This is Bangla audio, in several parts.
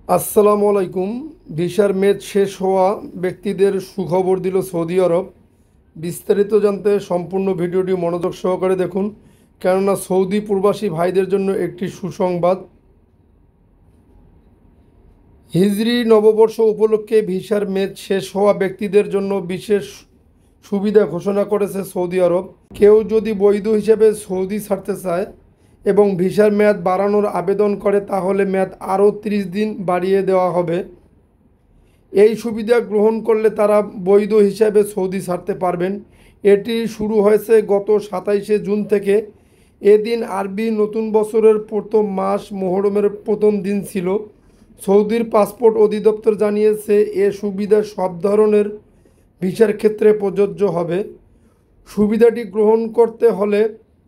আসসালামু আলাইকুম। ভিসার মেয়াদ শেষ হওয়া ব্যক্তিদের সুখবর দিল সৌদি আরব। বিস্তারিত জানতে সম্পূর্ণ ভিডিওটি মনোযোগ সহকারে দেখুন, কেননা সৌদি প্রবাসী ভাইদের জন্য একটি সুসংবাদ। হিজরি নববর্ষ উপলক্ষে ভিসার মেয়াদ শেষ হওয়া ব্যক্তিদের জন্য বিশেষ সুবিধা ঘোষণা করেছে সৌদি আরব। কেউ যদি বৈধ হিসেবে সৌদি ছাড়তে চায় এবং ভিসার মেয়াদ বাড়ানোর আবেদন করে, তাহলে মেয়াদ আরও 30 দিন বাড়িয়ে দেওয়া হবে। এই সুবিধা গ্রহণ করলে তারা বৈধ হিসাবে সৌদি ছাড়তে পারবেন। এটি শুরু হয়েছে গত 27শে জুন থেকে। এদিন আরবি নতুন বছরের প্রথম মাস মুহররমের প্রথম দিন ছিল। সৌদির পাসপোর্ট অধিদপ্তর জানিয়েছে, এ সুবিধা সব ধরনের ভিসার ক্ষেত্রে প্রযোজ্য হবে। সুবিধাটি গ্রহণ করতে হলে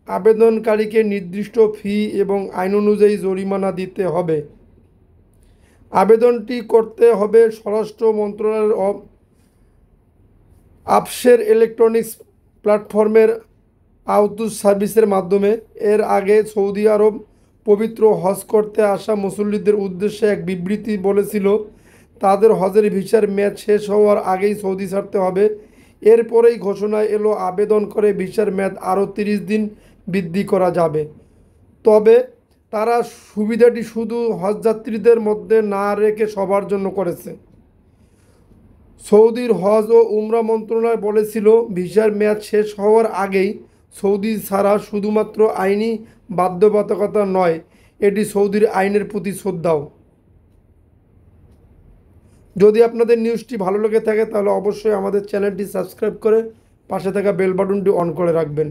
আবেদনকারীকে নির্দিষ্ট ফি এবং আইন অনুযায়ী জরিমানা দিতে হবে। আবেদনটি করতে হবে স্বরাষ্ট্র মন্ত্রণালয়ের আপসের ইলেকট্রনিক্স প্ল্যাটফর্মের আউতুস সার্ভিসের মাধ্যমে। এর আগে সৌদি আরব পবিত্র হজ করতে আসা মুসল্লিদের উদ্দেশ্যে এক বিবৃতি বলেছিল, তাদের হজের ভিসার মেয়াদ শেষ হওয়ার আগেই সৌদি ছাড়তে হবে। এরপরেই ঘোষণা এলো, আবেদন করে ভিসার মেয়াদ আরও 30 দিন বৃদ্ধি করা যাবে। তবে তারা সুবিধাটি শুধু হজযাত্রীদের মধ্যে না রেখে সবার জন্য করেছে। সৌদির হজ ও উমরা মন্ত্রণালয় বলেছিল, ভিসার মেয়াদ শেষ হওয়ার আগেই সৌদি ছাড়া শুধুমাত্র আইনি বাধ্যবাধকতা নয়, এটি সৌদির আইনের প্রতি শ্রদ্ধাও। যদি আপনাদের নিউজটি ভালো লেগে থাকে তাহলে অবশ্যই আমাদের চ্যানেলটি সাবস্ক্রাইব করে পাশে থাকা বেল বাটনটি অন করে রাখবেন।